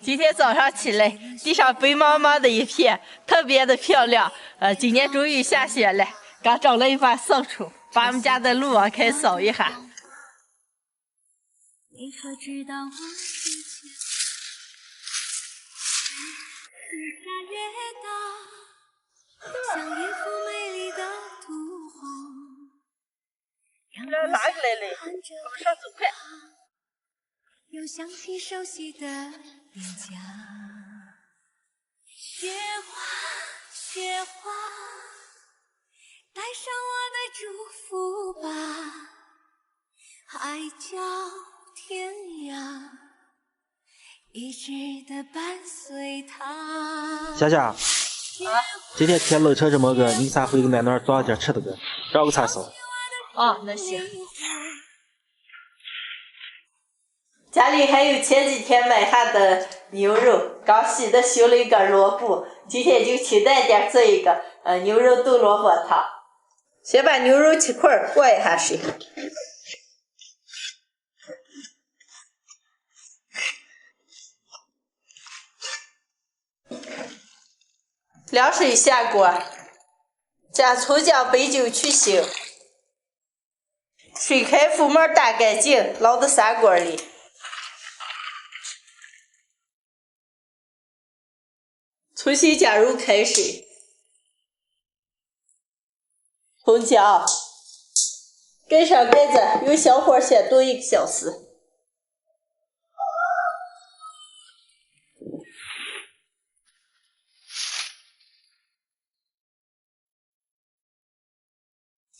今天早上起来，地上白茫茫的一片，特别的漂亮。今年终于下雪了，刚找了一把扫帚，把我们家的路网开扫一下。你可知道我之前越下越大，像一幅美丽的图画。这哪个来了？我们上走快。又想起熟悉的脸颊，雪花，雪花，带上我的祝福吧，海角天涯，一直的伴随他。夏夏，今天天冷成这么个，你啥回买点早点吃的个，找个菜烧。哦，那行。家里还有前几天买下的牛肉，刚洗的修了一个萝卜，今天就清淡点做一个牛肉炖萝卜汤。先把牛肉切块过一下水，凉水下锅，加葱姜白酒去腥，水开麸沫打干净，捞到砂锅里。重新加入开水，葱姜，盖上盖子，用小火先炖1个小时。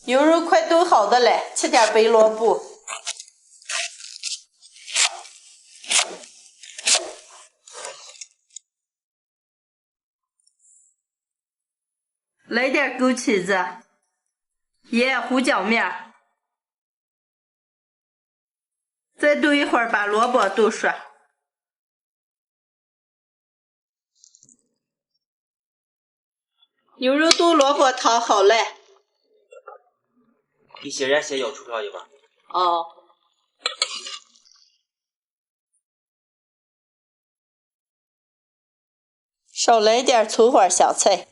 牛肉快炖好的了，切点白萝卜，来点枸杞子、盐、胡椒面，再炖一会儿，把萝卜炖熟。牛肉炖萝卜汤好了。一些人先要出票一碗。哦。少来点葱花香菜。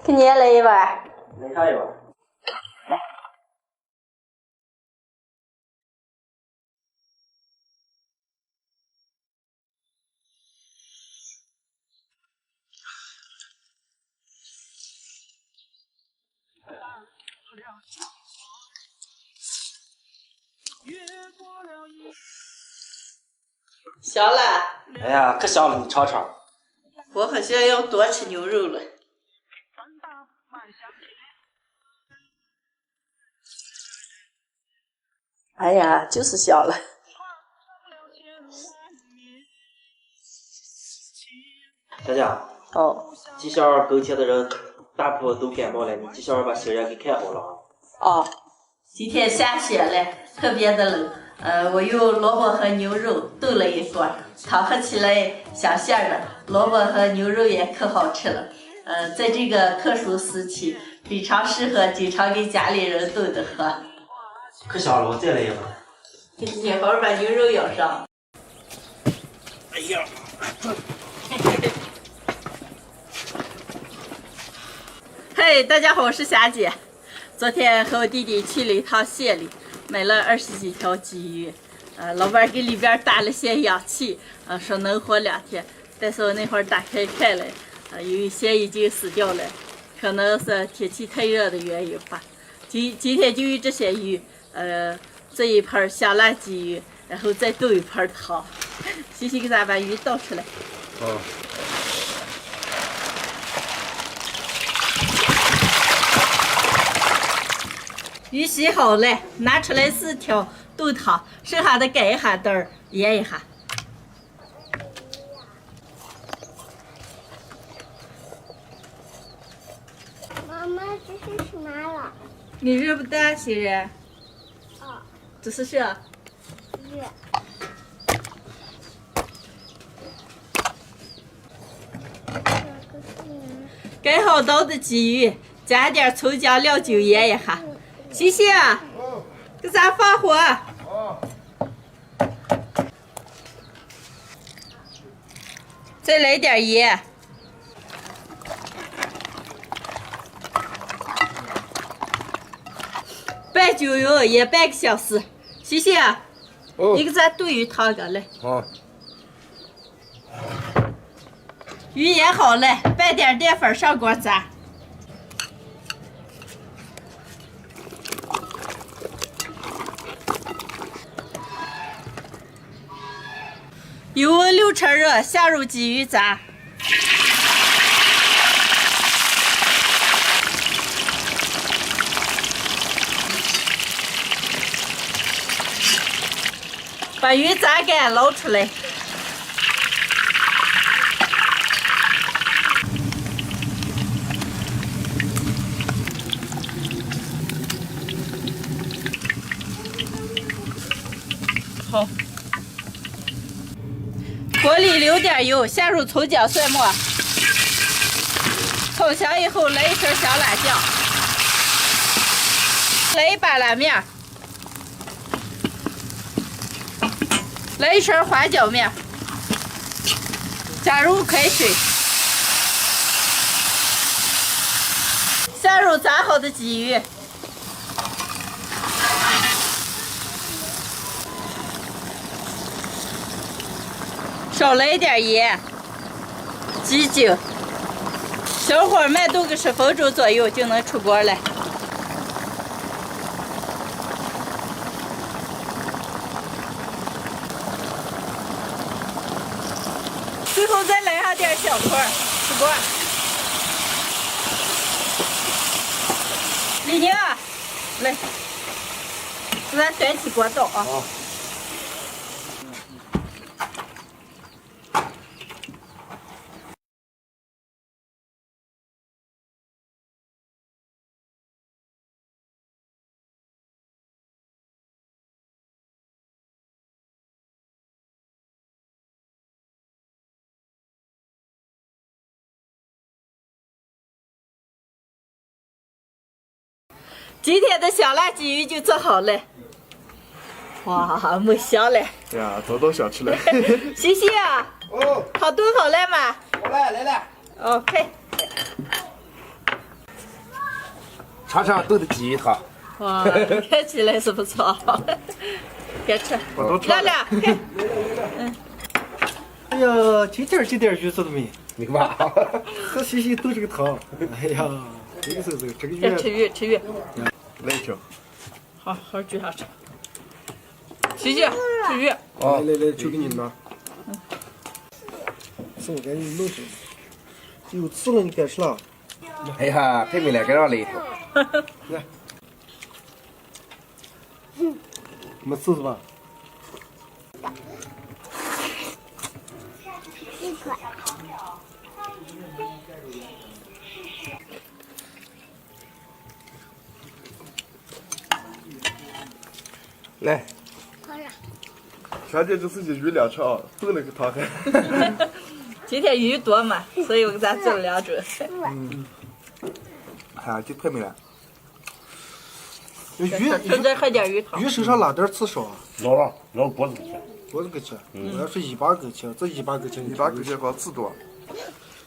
给你也来一碗。来啥一碗？来。香了。哎呀，可香了，你尝尝。我好像要多吃牛肉了。哎呀，就是香了。夏夏。哦。纪晓跟前的人大部分都感冒了，你纪晓把新人给看好了啊。哦。今天下雪了，特别的冷。我用萝卜和牛肉炖了一锅，汤喝起来香香的，萝卜和牛肉也可好吃了。在这个特殊时期，非常适合经常给家里人炖的喝。可香了，我再来一碗。一会儿把牛肉舀上。哎呀！嘿，大家好，我是霞姐。昨天和我弟弟去了一趟县里，买了20几条鲫鱼。老板给里边打了些氧气，说能活2天。但是我那会儿打开看了，由于线已经死掉了，可能是天气太热的原因吧。今天就用这些鱼，做一盘香辣鲫鱼，然后再炖一盘汤。西西给咱把鱼倒出来。哦。鱼洗好了，拿出来4条炖汤，剩下的改一下袋儿，腌一下。妈妈，这是什么了？你认不得新人？哦。这是啥？鱼。改好刀的鲫鱼，加点葱姜料酒腌一下。西西，给咱放火。 妈再来点盐。拌酒油也半个小时。谢谢啊。哦你给咱炖鱼汤个来。好，鱼腌好了，拌点淀粉上锅炸。油温6成热，下入鲫鱼炸。把鱼炸干，捞出来。好，锅里留点油，下入葱姜蒜末，葱香以后来一勺香辣酱，来一把拉面，来一勺花椒面，加入开水，下入炸好的鲫鱼。少来一点盐、鸡精，小火慢炖个10分钟左右就能出锅了。最后再来上点小块，出锅。李宁啊，来，给咱端起锅刀啊。好。今天的香辣鲫鱼就做好了，哇，没香了！呀，早到想吃了。谢谢啊。哦，汤炖好了吗好了，来了。 ？OK。尝尝炖的鲫鱼汤。哇，看起来是不错。该吃。我都吃了。亮亮，看，哎呀，今天这点鱼做的美，你看吧。和西西炖这个汤。哎呀，这个是这个要吃鱼，吃鱼。来一条。好好举上吃。谢谢，吃鱼。哦，来来，就给你拿。是我赶紧弄上。有刺了，你该吃了。哎呀，太美了，给让来一条。来。没刺是吧？一块。来，好了。小姐这自己鱼2吃啊，炖了个汤还。今天鱼多嘛，所以我给咱做了2种。哎呀，这太美了。鱼再喝点鱼汤。鱼身上拉点刺少啊。老脖子吃。脖子给吃，我要是1把给吃，这1把给吃， 1把狗血光刺多。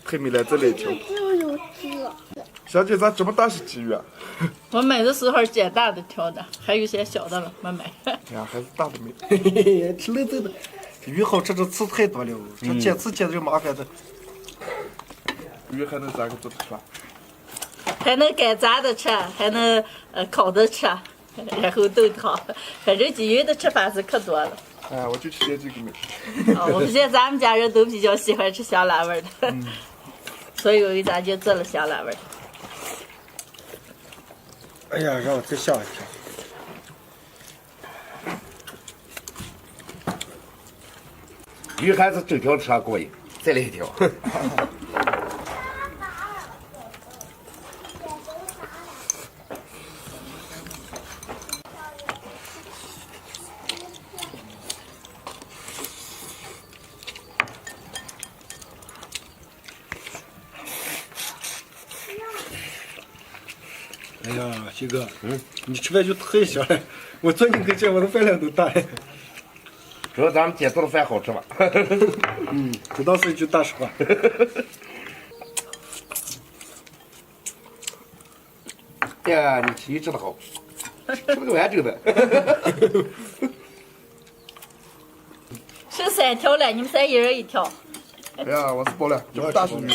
太美了，再来一条。就有刺。小姐咋这么大是鲫鱼啊？我买的时候捡大的挑的，还有些小的了，没买。哎呀，还是大的美。嘿嘿嘿，吃了这个鱼好吃，这刺太多了，这捡刺捡的就麻烦的。鱼还能咋个做的吃法？还能干炸的吃，还能烤的吃，然后炖汤。反正鲫鱼的吃法是可多了。哎，我就吃点这个美。啊，我发现咱们家人都比较喜欢吃香辣味的，所以我给咱就做了香辣味的。哎呀，让我再下一条。鱼还是整条吃过瘾，再来一条。哎呀，鑫哥，你吃饭就太香了，我坐你跟前我的饭量都大了。主要咱们姐做的饭好吃吧？这倒是一句大实话。哎呀，你吃鱼吃的好，吃了个完整的。剩3条了，你们3一人1条。哎呀，我是饱了，这不大鱼。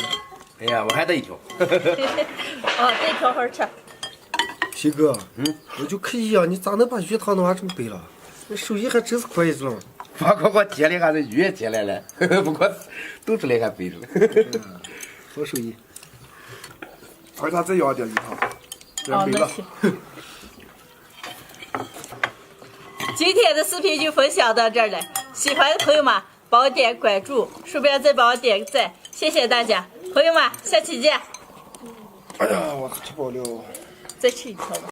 哎呀，我还得一条。哦，这条好吃。皮哥，我就可以呀，你咋能把鱼汤弄成这么白了？这手艺还真是可以着呢。我接来还是鱼也接来了，不过都出来还背着了。好手艺。为啥再要点鱼汤？这样没了。今天的视频就分享到这儿了，喜欢的朋友们帮我点关注，顺便再帮我点个赞，谢谢大家，朋友们，下期见。哎呀，我吃饱了。再吃一条吧。